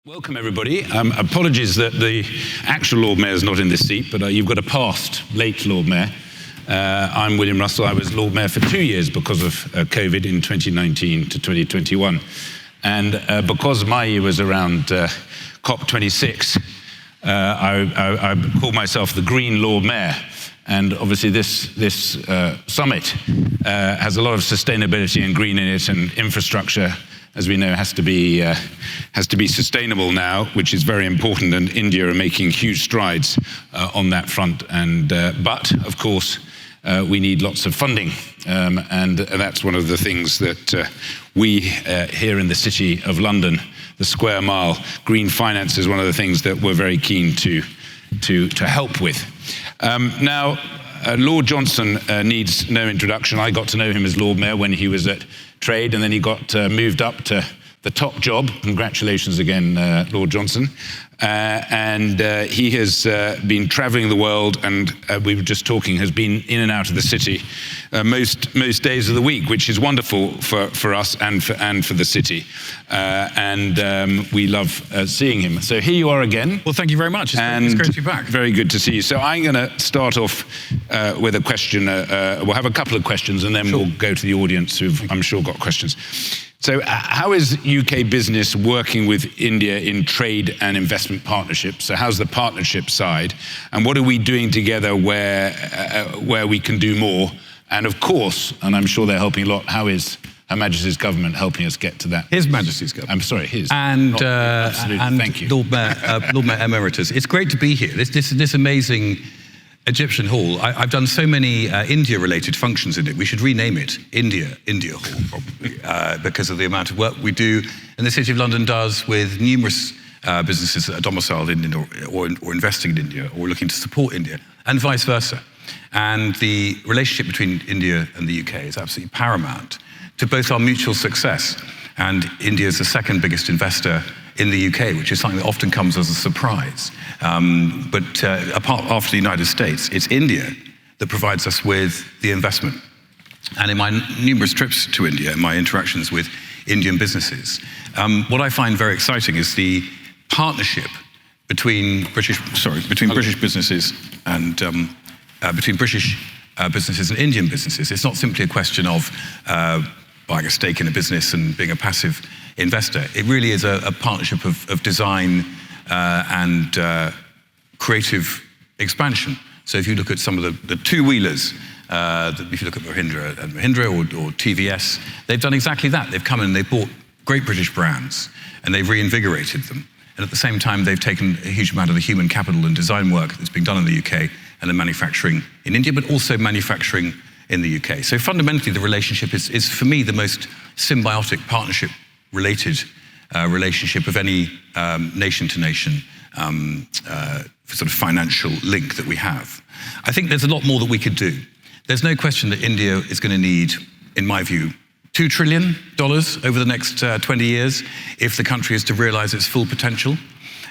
Welcome, everybody. Apologies that the actual Lord Mayor is not in this seat, but you've got a past late Lord Mayor. I'm William Russell. I was Lord Mayor for 2 years because of COVID in 2019 to 2021. And because my year was around COP26, I called myself the Green Lord Mayor. And obviously this summit has a lot of sustainability and green in it, and infrastructure, as we know, has to be sustainable now, which is very important, and India are making huge strides on that front. And but of course, we need lots of funding, and that's one of the things that we here in the City of London, the Square Mile, green finance is one of the things that we're very keen to help with. Now, Lord Johnson needs no introduction. I got to know him as Lord Mayor when he was at Trade, and then he got moved up to the top job. Congratulations again, Lord Johnson. And he has been travelling the world, and we were just talking, has been in and out of the city most days of the week, which is wonderful for us and for the city. We love seeing him. So here you are again. Well, thank you very much. It's great to be back. Very good to see you. So I'm going to start off with a question. We'll have a couple of questions, and then we'll go to the audience who've, I'm sure, got questions. So how is UK business working with India in trade and investment partnerships? So how's the partnership side? And what are we doing together where we can do more? And of course, and I'm sure they're helping a lot, how is Her Majesty's government helping us get to that? His Majesty's government. I'm sorry, his. And, absolutely, thank you. Lord Mayor Emeritus. It's great to be here. This amazing Egyptian Hall. I've done so many India-related functions in it. We should rename it India Hall, probably, because of the amount of work we do, and the City of London does with numerous businesses that are domiciled in India or investing in India or looking to support India, and vice versa. And the relationship between India and the UK is absolutely paramount to both our mutual success. And India is the second biggest investor in the UK, which is something that often comes as a surprise. Apart after the United States, it's India that provides us with the investment. And in my numerous trips to India, and my interactions with Indian businesses, what I find very exciting is the partnership between British businesses and Indian businesses. It's not simply a question of buying a stake in a business and being a passive investor. It really is a partnership of design and creative expansion. So if you look at some of the two-wheelers, if you look at Mahindra or TVS, they've done exactly that. They've come in and they've bought great British brands and they've reinvigorated them. And at the same time, they've taken a huge amount of the human capital and design work that's been done in the UK and the manufacturing in India, but also manufacturing in the UK. So fundamentally, the relationship is for me, the most symbiotic partnership-related relationship of any nation-to-nation sort of financial link that we have. I think there's a lot more that we could do. There's no question that India is going to need, in my view, $2 trillion over the next 20 years if the country is to realize its full potential.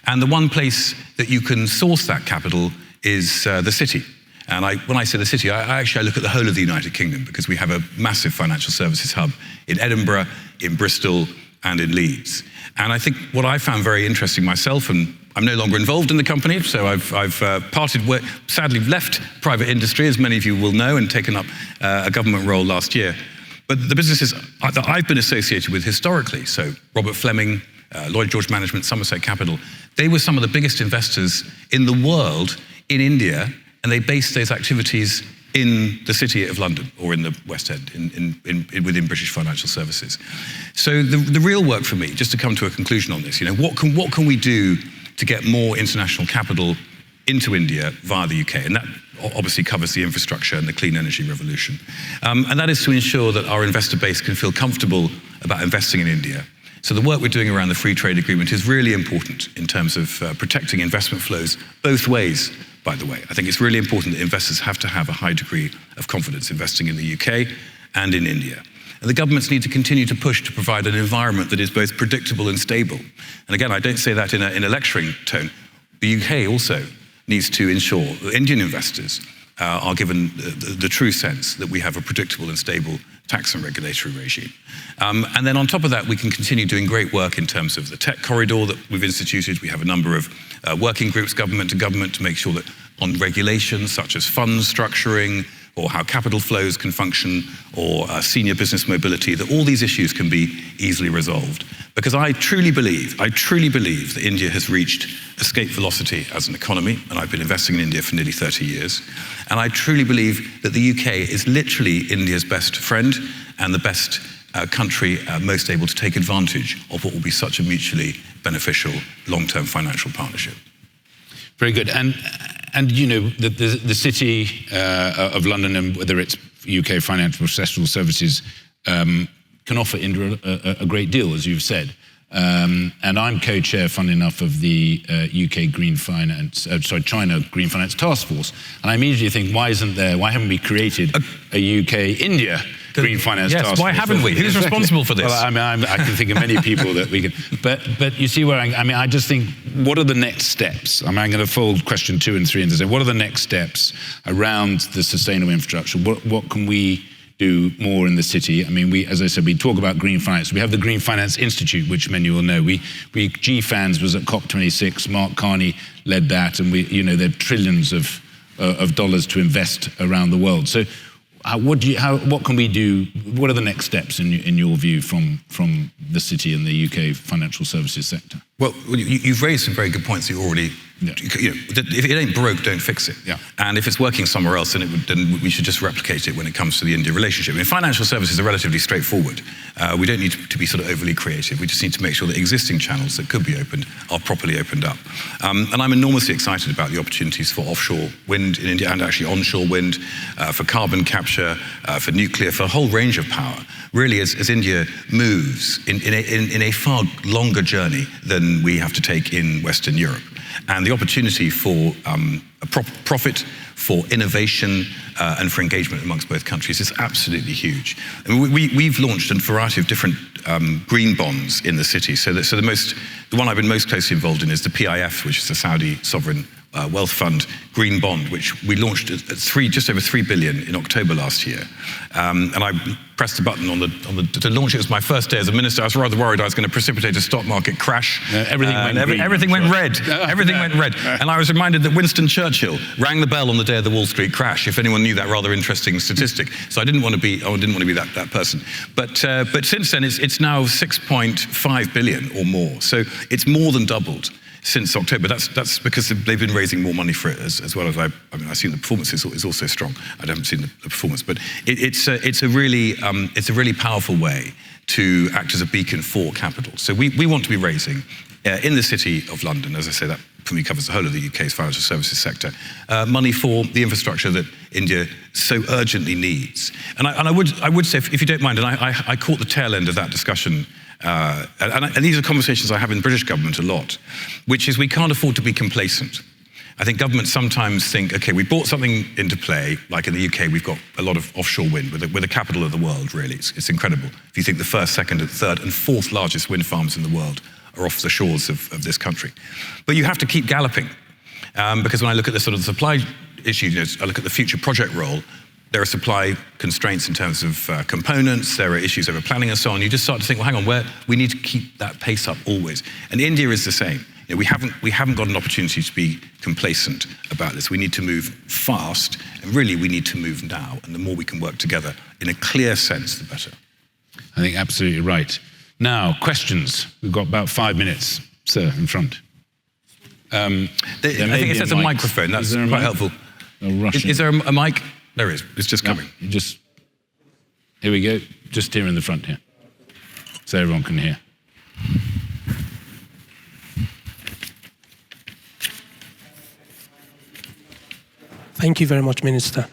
And the one place that you can source that capital is the city. And when I say the city, I look at the whole of the United Kingdom, because we have a massive financial services hub in Edinburgh, in Bristol, and in Leeds. And I think what I found very interesting myself, and I'm no longer involved in the company, so I've sadly left private industry, as many of you will know, and taken up a government role last year. But the businesses that I've been associated with historically, so Robert Fleming, Lloyd George Management, Somerset Capital, they were some of the biggest investors in the world in India, and they based those activities in the City of London or in the West End, within British financial services. So the real work for me, just to come to a conclusion on this, what can we do to get more international capital into India via the UK? And that obviously covers the infrastructure and the clean energy revolution. And that is to ensure that our investor base can feel comfortable about investing in India. So the work we're doing around the free trade agreement is really important in terms of protecting investment flows both ways, by the way. I think it's really important that investors have to have a high degree of confidence investing in the UK and in India. And the governments need to continue to push to provide an environment that is both predictable and stable. And again, I don't say that in a lecturing tone. The UK also needs to ensure that Indian investors are given the true sense that we have a predictable and stable tax and regulatory regime. And then on top of that, we can continue doing great work in terms of the tech corridor that we've instituted. We have a number of working groups, government to government, to make sure that on regulations such as funds structuring, or how capital flows can function, or senior business mobility, that all these issues can be easily resolved. Because I truly believe that India has reached escape velocity as an economy, and I've been investing in India for nearly 30 years. And I truly believe that the UK is literally India's best friend and the best country most able to take advantage of what will be such a mutually beneficial long-term financial partnership. Very good. And you know, the City of London, and whether it's UK financial professional services, can offer India a great deal, as you've said. And I'm co-chair, fun enough, of the UK Green Finance, China Green Finance Task Force. And I immediately think, why haven't we created a UK-India Green Finance Task Force? Yes, why haven't we? Who's responsible for this? Well, I mean, I can think of many people that we can. But you see where I just think, what are the next steps? I mean, I'm going to fold question 2 and 3 into say, what are the next steps around the sustainable infrastructure? What can we do more in the city? I mean, as I said, we talk about green finance. We have the Green Finance Institute, which many will know. GFANZ was at COP26. Mark Carney led that, and there are trillions of dollars to invest around the world. So, what can we do? What are the next steps in your view from the city and the UK financial services sector? Well, you've raised some very good points. You already, if it ain't broke, don't fix it. Yeah. And if it's working somewhere else, then we should just replicate it when it comes to the India relationship. I mean, financial services are relatively straightforward. We don't need to be sort of overly creative. We just need to make sure that existing channels that could be opened are properly opened up. And I'm enormously excited about the opportunities for offshore wind in India, and actually onshore wind, for carbon capture, for nuclear, for a whole range of power. Really, as India moves in a far longer journey than we have to take in Western Europe. And the opportunity for profit, for innovation, and for engagement amongst both countries is absolutely huge. I mean, we've launched a variety of different green bonds in the city. So the one I've been most closely involved in is the PIF, which is the Saudi sovereign wealth fund green bond, which we launched at just over 3 billion in October last year. And I pressed the button to launch it. It was my first day as a minister. I was rather worried I was going to precipitate a stock market crash. Everything went red. Everything went red. And I was reminded that Winston Churchill rang the bell on the day of the Wall Street crash, if anyone knew that rather interesting statistic. So I didn't want to be that person. But since then, it's now 6.5 billion or more. So it's more than doubled since October. That's because they've been raising more money for it, as well as I've seen the performance is also strong. I haven't seen the performance, but it's a really powerful way to act as a beacon for capital. So we want to be raising in the City of London, as I say, that for me covers the whole of the UK's financial services sector, money for the infrastructure that India so urgently needs. And I would say, if you don't mind, and I caught the tail end of that discussion. And these are conversations I have in British government a lot, which is we can't afford to be complacent. I think governments sometimes think, okay, we brought something into play, like in the UK, we've got a lot of offshore wind. We're the capital of the world, really. It's incredible. If you think the first, second, and third, and fourth largest wind farms in the world are off the shores of this country. But you have to keep galloping, because when I look at the sort of supply issues, I look at the future project role, there are supply constraints in terms of components, there are issues over planning and so on. You just start to think, well, hang on, we need to keep that pace up always. And India is the same. We haven't got an opportunity to be complacent about this. We need to move fast, and really we need to move now. And the more we can work together in a clear sense, the better. I think absolutely right. Now, questions. We've got about 5 minutes. Sir, in front. I think it says a microphone. That's quite helpful. Is there a mic? There is. It's just coming. Here we go. Just here in the front here, so everyone can hear. Thank you very much, Minister.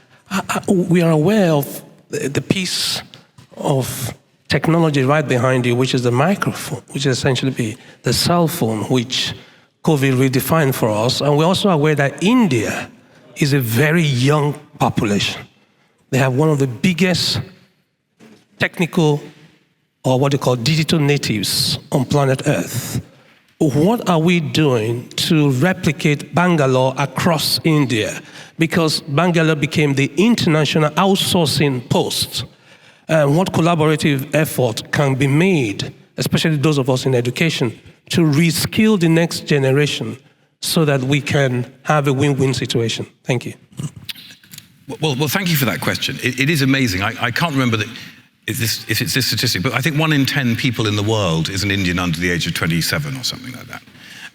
We are aware of the piece of technology right behind you, which is the microphone, which is essentially the cell phone, which COVID redefined for us. And we're also aware that India is a very young population. They have one of the biggest technical, or what they call digital natives on planet Earth. What are we doing to replicate Bangalore across India? Because Bangalore became the international outsourcing post. and what collaborative effort can be made, especially those of us in education, to reskill the next generation so that we can have a win-win situation? Thank you. Well, thank you for that question. It is amazing. I can't remember if it's this statistic, but I think 1 in 10 people in the world is an Indian under the age of 27 or something like that.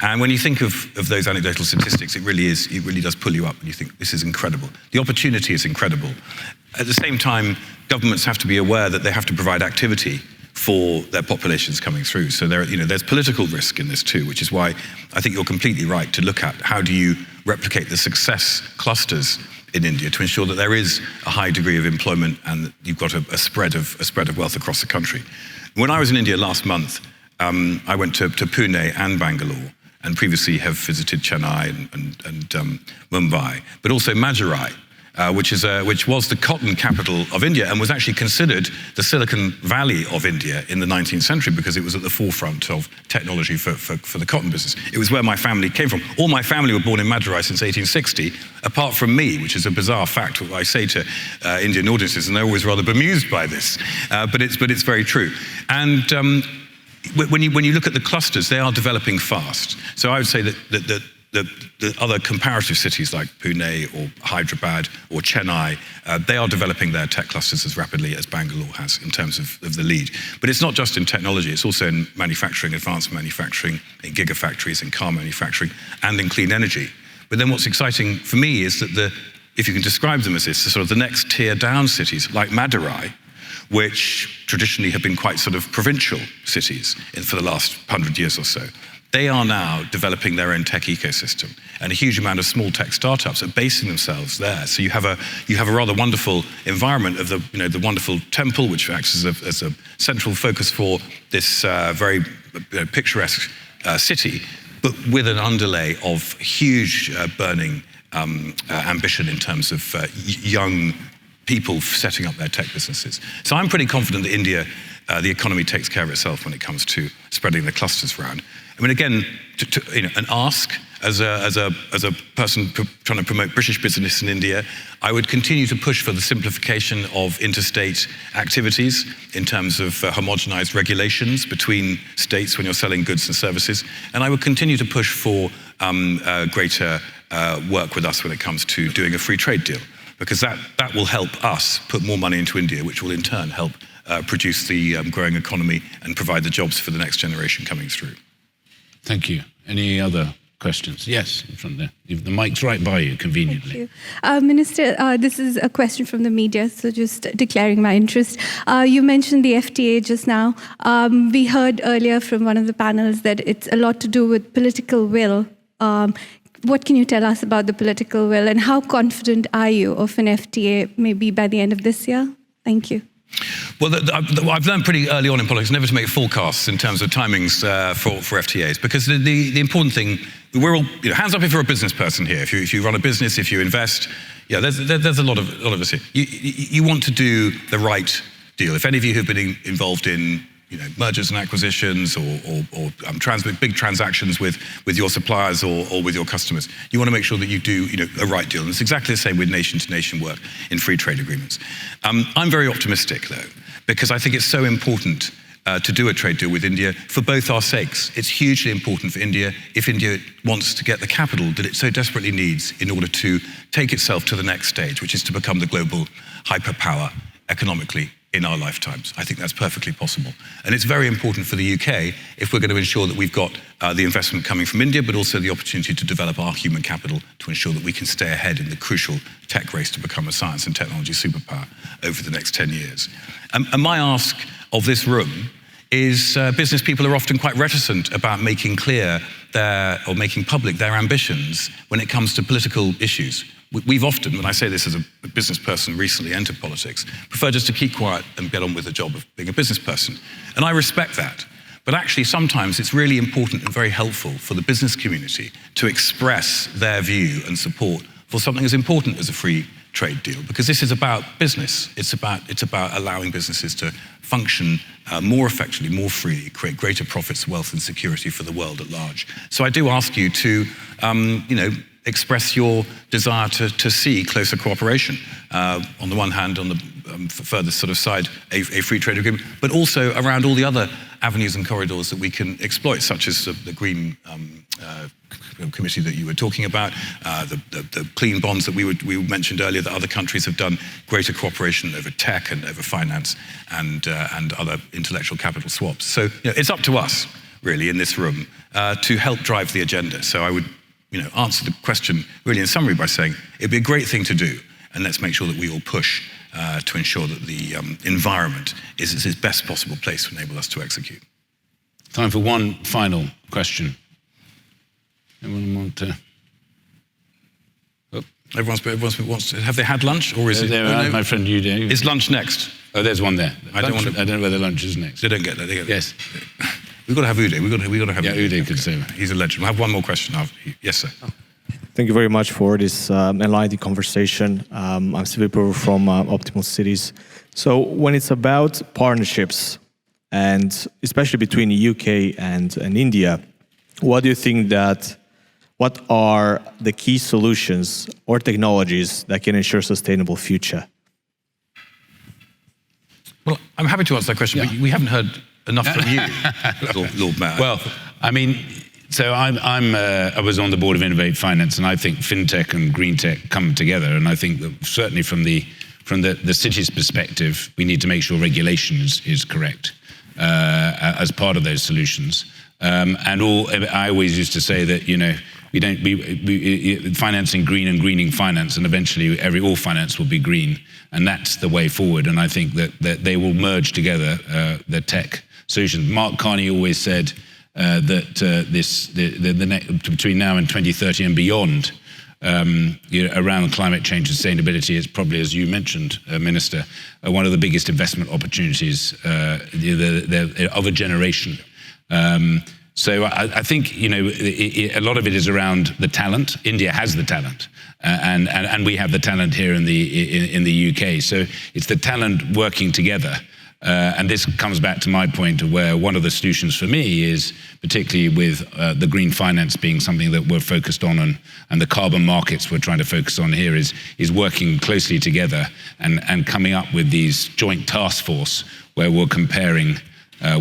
And when you think of those anecdotal statistics, it really does pull you up, and you think, this is incredible. The opportunity is incredible. At the same time, governments have to be aware that they have to provide activity for their populations coming through. So there's political risk in this too, which is why I think you're completely right to look at how do you replicate the success clusters in India to ensure that there is a high degree of employment and that you've got a spread of wealth across the country. When I was in India last month, I went to Pune and Bangalore, and previously have visited Chennai and Mumbai, but also Madurai, which was the cotton capital of India and was actually considered the Silicon Valley of India in the 19th century because it was at the forefront of technology for the cotton business. It was where my family came from. All my family were born in Madurai since 1860, apart from me, which is a bizarre fact I say to Indian audiences, and they're always rather bemused by this, but it's very true. And when you look at the clusters, they are developing fast. So I would say that the other comparative cities like Pune or Hyderabad or Chennai, they are developing their tech clusters as rapidly as Bangalore has in terms of the lead. But it's not just in technology, it's also in manufacturing, advanced manufacturing, in gigafactories, in car manufacturing, and in clean energy. But then what's exciting for me is that if you can describe them as this, the sort of the next tier down cities like Madurai, which traditionally have been quite sort of provincial cities for the last 100 years or so. They are now developing their own tech ecosystem, and a huge amount of small tech startups are basing themselves there. So you have a rather wonderful environment of the wonderful temple, which acts as a central focus for this very picturesque city, but with an underlay of huge burning ambition in terms of young people setting up their tech businesses. So I'm pretty confident that India, the economy takes care of itself when it comes to spreading the clusters around. I mean, again, an ask as a person trying to promote British business in India, I would continue to push for the simplification of interstate activities in terms of homogenized regulations between states when you're selling goods and services. And I would continue to push for greater work with us when it comes to doing a free trade deal, because that will help us put more money into India, which will in turn help produce the growing economy and provide the jobs for the next generation coming through. Thank you. Any other questions? Yes, in front there. The mic's right by you, conveniently. Thank you. Minister, this is a question from the media, so just declaring my interest. You mentioned the FTA just now. We heard earlier from one of the panels that it's a lot to do with political will. What can you tell us about the political will, and how confident are you of an FTA maybe by the end of this year? Thank you. Well, I've learned pretty early on in politics never to make forecasts in terms of timings for FTAs, because the important thing, we're all, hands up if you're a business person here. If you run a business, if you invest, there's a lot of us here. You want to do the right deal. If any of you have been involved in mergers and acquisitions or big transactions with your suppliers or with your customers, you want to make sure that you do a right deal. And it's exactly the same with nation-to-nation work in free trade agreements. I'm very optimistic, though, because I think it's so important to do a trade deal with India for both our sakes. It's hugely important for India if India wants to get the capital that it so desperately needs in order to take itself to the next stage, which is to become the global hyperpower economically in our lifetimes. I think that's perfectly possible. And it's very important for the UK if we're going to ensure that we've got the investment coming from India, but also the opportunity to develop our human capital to ensure that we can stay ahead in the crucial tech race to become a science and technology superpower over the next 10 years. And my ask of this room is business people are often quite reticent about making clear or making public their ambitions when it comes to political issues. We've often, when I say this as a business person recently entered politics, prefer just to keep quiet and get on with the job of being a business person. And I respect that. But actually, sometimes it's really important and very helpful for the business community to express their view and support for something as important as a free trade deal, because this is about business. It's about allowing businesses to function more effectively, more freely, create greater profits, wealth, and security for the world at large. So I do ask you to, express your desire to see closer cooperation. On the one hand, on the further sort of side, a free trade agreement, but also around all the other avenues and corridors that we can exploit, such as the Green Committee that you were talking about, the clean bonds that we mentioned earlier, that other countries have done greater cooperation over tech and over finance and other intellectual capital swaps. So it's up to us, really, in this room, to help drive the agenda. So I would answer the question really in summary by saying it'd be a great thing to do, and let's make sure that we all push to ensure that the environment is its best possible place to enable us to execute. Time for one final question. Anyone want to? Oh. Everyone wants to. Have they had lunch, or is it? No. My friend, you do. Is lunch next? Oh, there's one there. I don't know whether lunch is next. They don't get that. Yes. We've got to have Uday. We've got to have. Yeah, Uday could say. He's a legend. We'll have one more question after. Yes, sir. Thank you very much for this enlightening conversation. I'm Sylvie Brewer from Optimal Cities. So when it's about partnerships, and especially between the UK and India, what do you think what are the key solutions or technologies that can ensure sustainable future? Well, I'm happy to answer that question, but we haven't heard enough from you, Lord Mayor. Well, I mean, so I was on the board of Innovate Finance, and I think fintech and green tech come together. And I think that certainly from the city's perspective, we need to make sure regulation is correct as part of those solutions. I always used to say that we don't be financing green and greening finance, and eventually all finance will be green, and that's the way forward. And I think that they will merge together the tech solutions. Mark Carney always said that between now and 2030 and beyond, around climate change and sustainability is probably, as you mentioned, Minister, one of the biggest investment opportunities of a generation. So I think a lot of it is around the talent. India has the talent, and we have the talent here in the UK. So it's the talent working together. And this comes back to my point of where one of the solutions for me is, particularly with the green finance being something that we're focused on, and the carbon markets we're trying to focus on here, is working closely together and coming up with these joint task force where we're comparing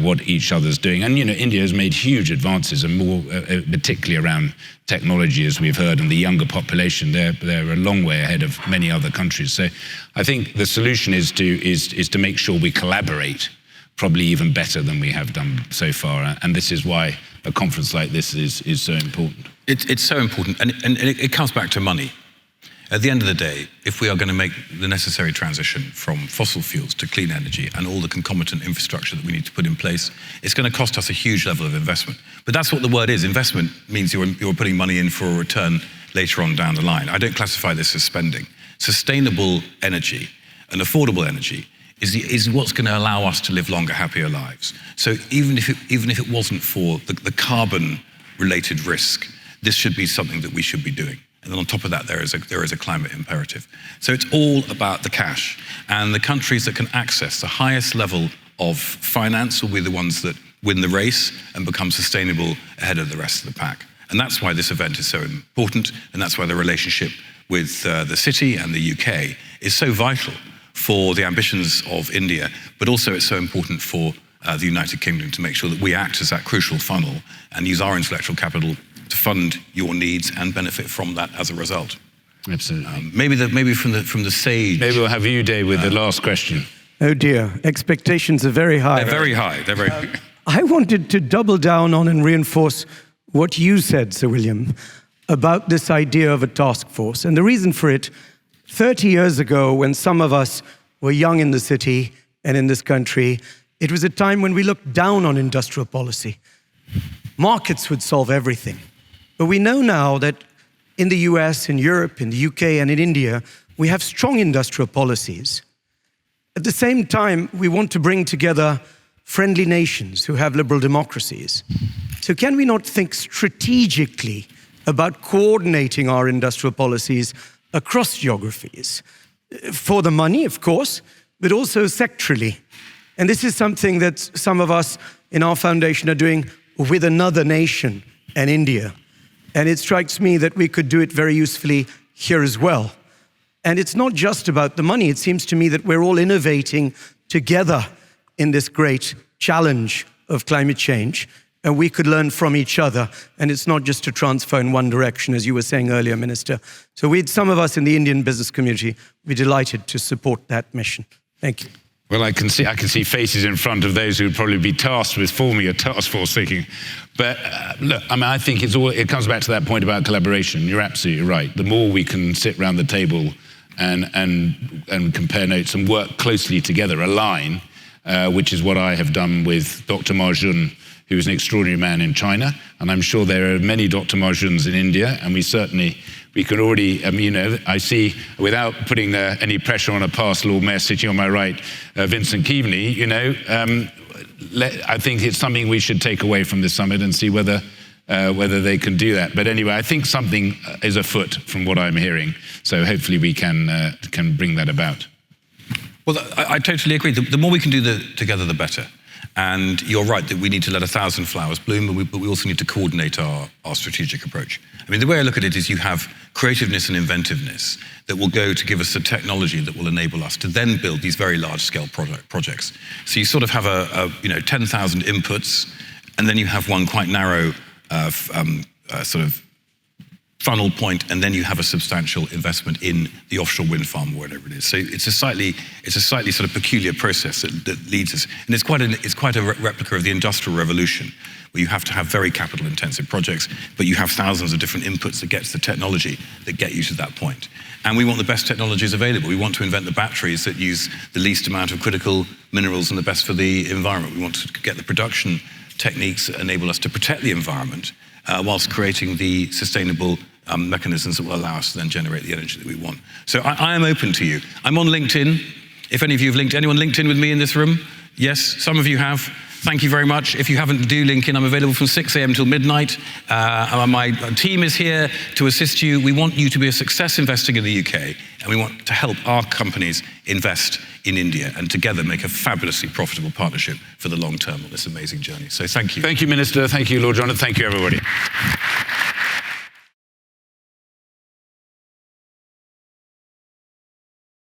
what each other's doing. And India has made huge advances, and more particularly around technology, as we've heard, and the younger population. They're a long way ahead of many other countries. So I think the solution is to make sure we collaborate, probably even better than we have done so far. And this is why a conference like this is so important. It's so important, and it comes back to money. At the end of the day, if we are going to make the necessary transition from fossil fuels to clean energy and all the concomitant infrastructure that we need to put in place, it's going to cost us a huge level of investment. But that's what the word is. Investment means you're putting money in for a return later on down the line. I don't classify this as spending. Sustainable energy and affordable energy is what's going to allow us to live longer, happier lives. So even if it wasn't for the carbon-related risk, this should be something that we should be doing. And then on top of that, there is a climate imperative. So it's all about the cash. And the countries that can access the highest level of finance will be the ones that win the race and become sustainable ahead of the rest of the pack. And that's why this event is so important, and that's why the relationship with the city and the UK is so vital for the ambitions of India, but also it's so important for the United Kingdom to make sure that we act as that crucial funnel and use our intellectual capital to fund your needs and benefit from that as a result. Absolutely. Maybe from the sage. Maybe we'll have you, Dave, with the last question. Oh dear, expectations are very high. They're very high. They're very high. I wanted to double down on and reinforce what you said, Sir William, about this idea of a task force. And the reason for it, 30 years ago, when some of us were young in the city and in this country, it was a time when we looked down on industrial policy. Markets would solve everything. But we know now that in the US, in Europe, in the UK, and in India, we have strong industrial policies. At the same time, we want to bring together friendly nations who have liberal democracies. So can we not think strategically about coordinating our industrial policies across geographies? For the money, of course, but also sectorally. And this is something that some of us in our foundation are doing with another nation and India. And it strikes me that we could do it very usefully here as well. And it's not just about the money. It seems to me that we're all innovating together in this great challenge of climate change, and we could learn from each other. And it's not just a transfer in one direction, as you were saying earlier, Minister. So some of us in the Indian business community would be delighted to support that mission. Thank you. Well, I can see faces in front of those who would probably be tasked with forming a task force thinking. But look, I mean, I think it comes back to that point about collaboration. You're absolutely right. The more we can sit around the table and compare notes and work closely together, align, which is what I have done with Dr. Marjun, who is an extraordinary man in China, and I'm sure there are many Dr. Marjuns in India, and we could already, I see, without putting any pressure on a past Lord Mayor sitting on my right, Vincent Keaveney, I think it's something we should take away from this summit and see whether they can do that. But anyway, I think something is afoot from what I'm hearing, so hopefully we can bring that about. Well, I totally agree. The more we can do together, the better. And you're right that we need to let 1,000 flowers bloom, but we also need to coordinate our strategic approach. I mean, the way I look at it is you have creativeness and inventiveness that will go to give us the technology that will enable us to then build these very large-scale projects. So you sort of have 10,000 inputs, and then you have one quite narrow sort of funnel point, and then you have a substantial investment in the offshore wind farm or whatever it is. So it's a slightly sort of peculiar process that leads us, and it's quite a replica of the Industrial Revolution, where you have to have very capital-intensive projects, but you have thousands of different inputs that get to the technology that get you to that point. And we want the best technologies available. We want to invent the batteries that use the least amount of critical minerals and the best for the environment. We want to get the production techniques that enable us to protect the environment whilst creating the sustainable mechanisms that will allow us to then generate the energy that we want. So I am open to you. I'm on LinkedIn. If any of you have anyone LinkedIn with me in this room? Yes, some of you have. Thank you very much. If you haven't, do LinkedIn. I'm available from 6 a.m. till midnight. My team is here to assist you. We want you to be a success investing in the UK, and we want to help our companies invest in India and together make a fabulously profitable partnership for the long term on this amazing journey. So thank you. Thank you, Minister. Thank you, Lord John, and thank you, everybody.